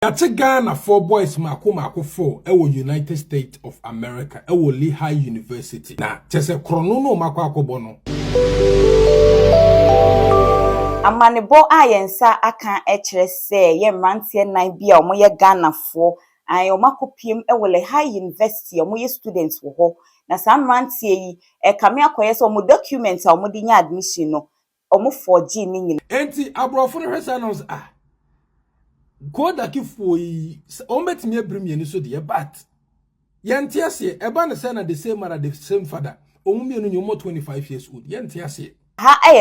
Yate Ghana 4 boys mako 4 ewo United States of America ewo Lehigh University. Na chese krono no mako akobo no. Amanebo ayensa aka ekire se ye mrantie nan bia omoye Ghana fo ayo makopiem ewo Lehigh University omoye students wo ho na sa mrantie yi kame akoye se omo document a omo di nya admission no omo forgery ni nyina Enti abrofo no hwesa no Koda kifo yi ombetimi abrim so de but yente ase eba ne say na the same mother the same father omumienu nyomo 25 years old yente ase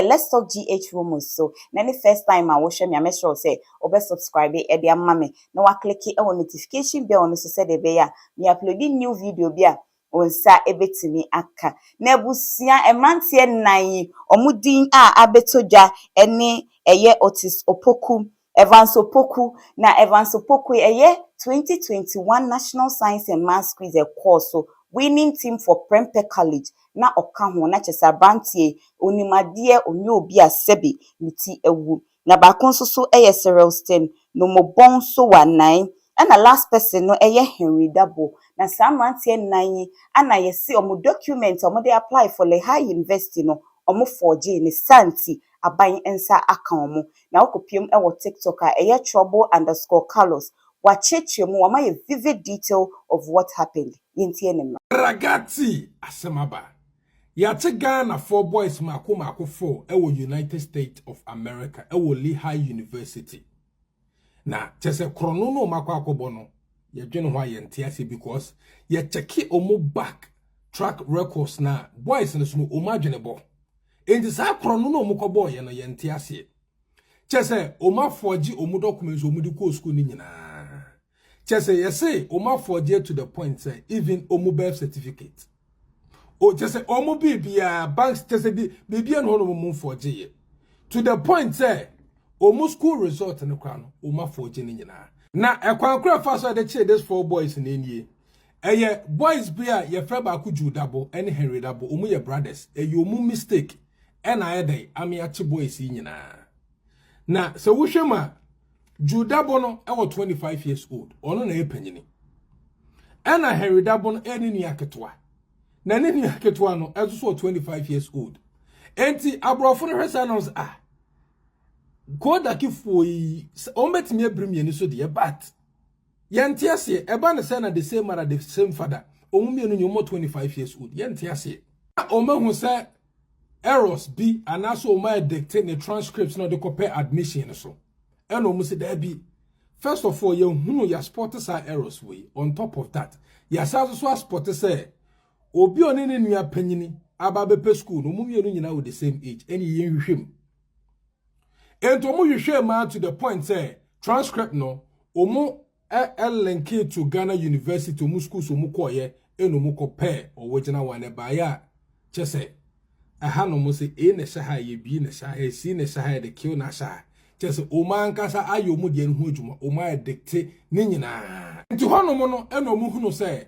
let's talk GH rumors so na the first time I watch me I make sure say obe subscribe e dey amma me na wa click e on notification bell on so say de be ya me uploading new video bia onsa ebetimi aka na ebusia emrantie nan yi omudin a abetodwa ene eye Otis Opoku Evans Opoku na Evans Opoku eye 2021 National Science and Maths quiz course so winning team for Prempeh College na oka ho na chesa brantie onimade onye obi asebi niti ewu na bakon so eye Cyril Stem no mobon so wanan and the last person no eye Henry Dabo na sam brantie nan ana yesi omo document omo dey apply for Lehigh University no omo forgery ni santi aban ensa aka omo na okopiem ewo TikTok a eye trouble_Carlos wachechemu wama ye vivid detail of what happened yentie ne ragati asemaba Yate Ghana 4 boys mako 4 ewo United States of America ewo Lehigh University. Na chese krono no mako akobo no ye dwene ho ayente ase because ye check omo back track records na boys no so omo adwene bo. Enti sa krono no omo kobo ye no yente ase. Chese omo forge omo documents omo di ko school ni nyina. Chese ye say omo forge to the point say even omo birth certificate. O chese omo bibia banks chese bibia no no forge ye. To the point say omo school result no kwa no omo forge ni nyina. Na ekwankura fa so de che this 4 boys na enie. Eye boys bia ye fra ba ku Judabo and Henry Dabo omo ye brothers. Eye omo mistake and ayedai amiachi boys nyina. Na so wohwema Judabo no e 25 years old. Ono na epanyini. Ena Henry Dabo no eni ni aketwa. Na nini aketwa no ezo 25 years old. Enti abrofo no hwesa no koda kifo yi ombetimi abrim so de but yente ase eba ne say na the same mother the same father omumienu nyomo 25 years old yente ase omahu say errors bi anaso oma dictate ne transcripts no de compare admission so eno mu se da bi first of all you hunu ya spot sa errors we on top of that ya sa so spot say obi oni ne nua panyini aba bepe school no mumienu nyina with the same age eni yen hwehwem ento mu hwehwe ma to the point say transcript no omo link to Ghana University omo school so mu koye eno mu compare original one ba ya chese aha no mo se e ne sha ha ye bi ne sha ha si ne sha ha de kill na sha chese o man kasa ayo mu de ho adwuma o ma dictate ni nyina nti hono mo no eno mu hunu se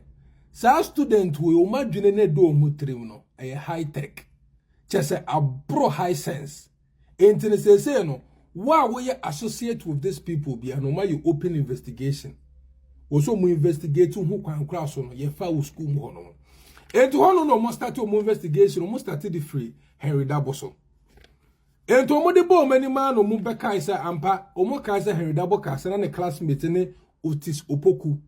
sa student we o ma dwene ne do mu trim no e high tech chese abro high sense enti ne se no wa we associate with these people be no ma you open investigation also mu investigate who kwan kra so no ye fa wo school mu hono enti hono no mo start mo investigation mo start the free Henry Dabo so enti mo de bo mani ma no mo be kai say ampa o mo kai say Henry Dabo ka say na ne classmate ne Otis Opoku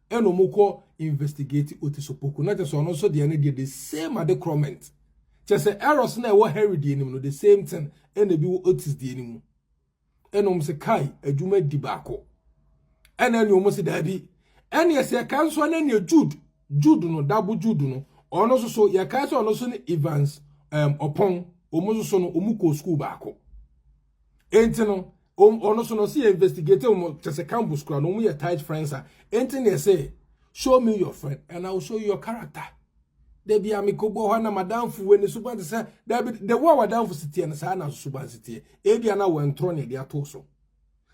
eno mo ko investigate Otis Opoku na just ono so de ne the same adecroment just say errors na wo Henry de nim no the same thing ene bi wo Otis de nim eno mo se kai adwuma di baako ene ne mo se da bi ene se kan so na ne Jude no Dabo Jude no ono so ya kai so ono so ne Evans Opon omo so no omu ko school baako enti no ono so no see investigate omo just a campus kra no omu ye tight friends a enti ne say show me your friend and I will show you your character. They be amikobo ho na madam fu we ni suban say the wa madam fu sitie na sa na suban sitie e bia na wentro ne dia to so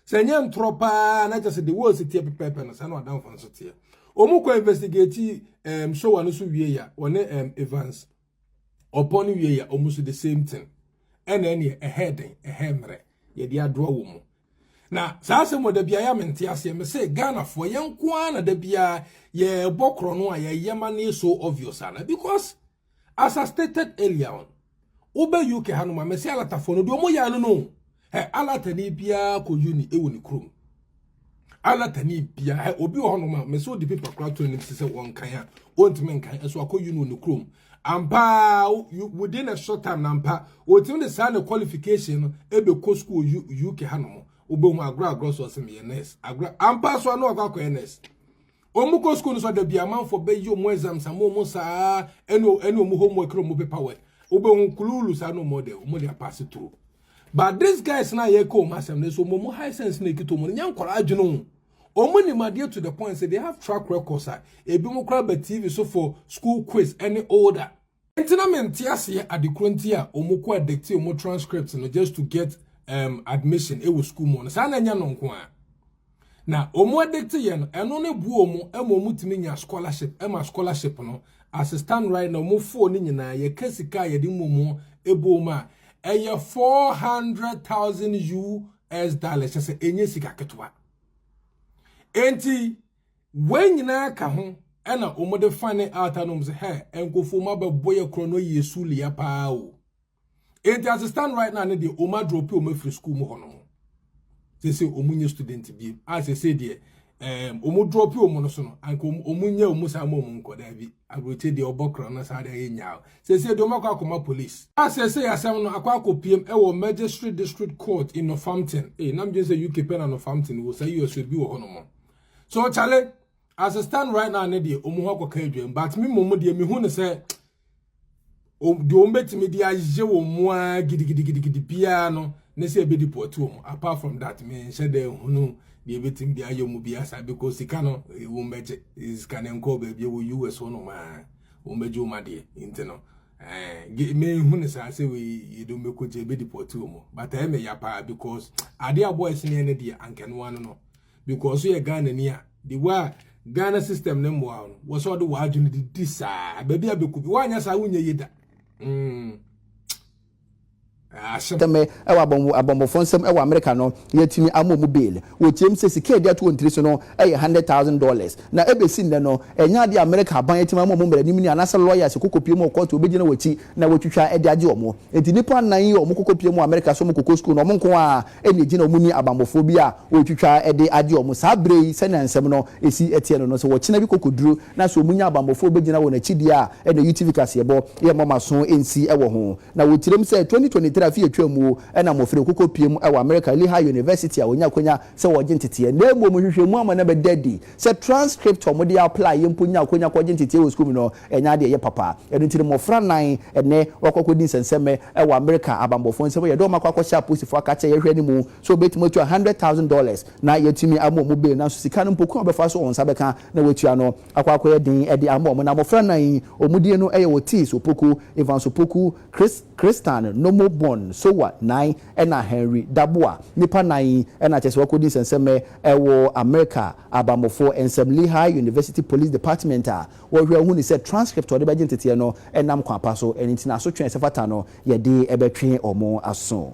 se nye ntro pa na just the wo sitie pepe na sa na madam fu sitie omu ko investigate show anu so wie ya one Evans upon wie ya omu so the same thing and any a heading a hemre ye dia draw wo mu na saa se mo da bia ya mente ase me say Ghana for yenko ana da bia ye bokro no a ye yema na so obvious ana because as I stated earlier on ube UK hanuma me say alata for no do mo ya no alata ni bia ko uni e woni krom alata ni bia obi ho no me so the people crowd to nim say won kan a ontime kan so akọ uni no krom ampa within a short time nampa otim the sign qualification ebe ko school UK hanuma ube hu agro so sem ye nurse agro ampa so no akọ nurse omuko school so da bia man for be yo mo exams mo sa eno mo homework ro mo paperwork ube hu kululu sa no model mo dey pass it through. But these guys now ye come asem so mo high sense na ekito mo nyan kwara adwunu omo ni madie to the point say they have track records ebi mo kwara ba TV so for school quiz any order entina mente ase adekronti a omo ko addictive omo transcripts no just to get admission e wo school mo sa na nya no nko a na omo addictive ye no eno ne bu omo emo timi nya scholarship no as stand right now mo phone ni nyina ye kasika ye di momo ebo ma eye $400,000 US say enye sika ketwa enti when nyina ka ho ena omode fane out anom say he enkofo ma ba boye krono yesu liya pa o enti as stand right now ne de oma drop o ma free school mo hono say omunye student bi as say de omu drop o mo no so no anko omunye omu sa mo nko da bi agrote de obokro na sa da yenya say de omakwa akoma police as say asem no akwa akopiem e wo magistrate district court in Northampton nam je say UK pen and Northampton wo say US bi wo hono mo so chale as I stand right now ne de omu ho akoka adwem but me momo de me hu ne say de ombetimi de aje wo mu a gidigidi bia no ne say be deport wo apart from that me she de hunu the everything the ayo mu biasa because sikano wo meje is kanenko be bi wo US no ma wo meje wo ma de intino me hunu say we do meko je be deport wo but I me yapa because ade boys ne de anken one no because we Ghana ni a the way Ghana system ne mo no wo so de wa adwene di disa ba bia be ku bi wa nya sa wo nya yeda teme ewa abombo fonsem ewa America no yetimi amomu bail wotiem se sika dia to ntiri so no $100,000 na ebesi nne no enya de America ban yetimi amomu mbere ni anasa lawyers kokopie mu court obegina wachi na wotwitwa ede age omo enti nipa nan yi omo kokopie mu America so mu kokko school no omo nko a eni gina omuni abambofo bi a wotwitwa ede age omo saa brei se na nsem no esi etie no so wochina bi kokoduru na so omunya abambofo obegina wona chidi a ene UTV kasebo ye mama so ensi ewo ho na wotirem se 2023 afie twemu ena mofire kokopiem ewa America Lehigh University a wonya konya se woje ntete na emo hwehwemu ama na bedadi se transcript omode apply yemponya konya koje ntete wo school no enya de ye papa eno ntire mofra nan ene wakokodi nsenseme ewa America abambofo nsemo ye do makwa sha posifo akache ye hwani mu so betimo to $100,000 na yetimi amomu be na so sika no mpoku obefa so onsa beka na wetua no akwa din ede amomu na mofra nan omudie no eye woti so poku Evans poku Christian Nomo Bon Sowa 9 ena Henry Dabua nipa 9 ena chese wakodi senseme ewo America abamofo ensem Lehigh University Police Department a wo hwe hu ni se transcript ode beje ntete no enam kwapa so enti na so twen sefata no ye de ebetwe omo aso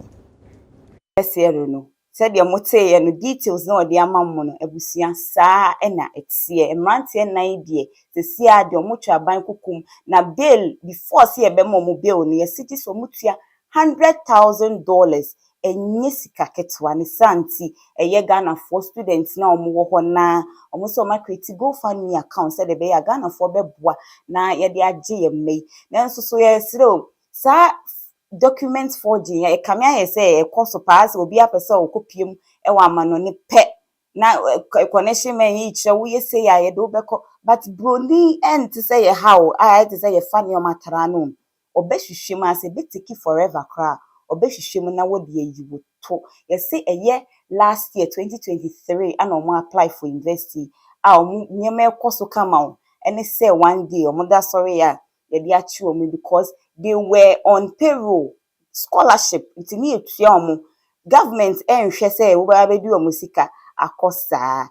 esero no said ya mote no details no ode amammo no abusua saa ena etie emrante nan die se sia de omotwa aban kukum na bail before se ye be mo bail no ye city so mutua $100,000 enye sika ketwa ne santi eye Ghana for students na omo ho na omo so ma create GoFundMe account said be ya Ghana for beboa na ye de age ye mei na nso so ye siro sa document forging e kamia ye say e koso pass obi apese okopiem e wa amano ne pe na connection men yi che wo ye say ya ye do beko but broni end to say how I to say ye fan your matara no obehwehwem ase betiki forever kra obehwehwem na wo de yiwo to ye say eye last year 2023 and omo apply for university omo nyema ekoso kama o ene say one day omo da sorry ya ye de achi omo because they were on payroll scholarship itimi etua omo government enhwe say wo ba be di omo sika akosa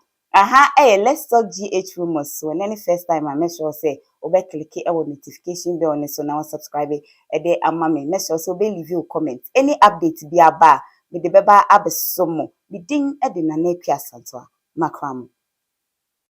let's talk GH rumors so any first time I make sure say obe click notification bell on so now subscribe e dey amame make sure so be leave you comment any update bi aba me de beba abeso mo me din e de Nana Akua Santoa makram.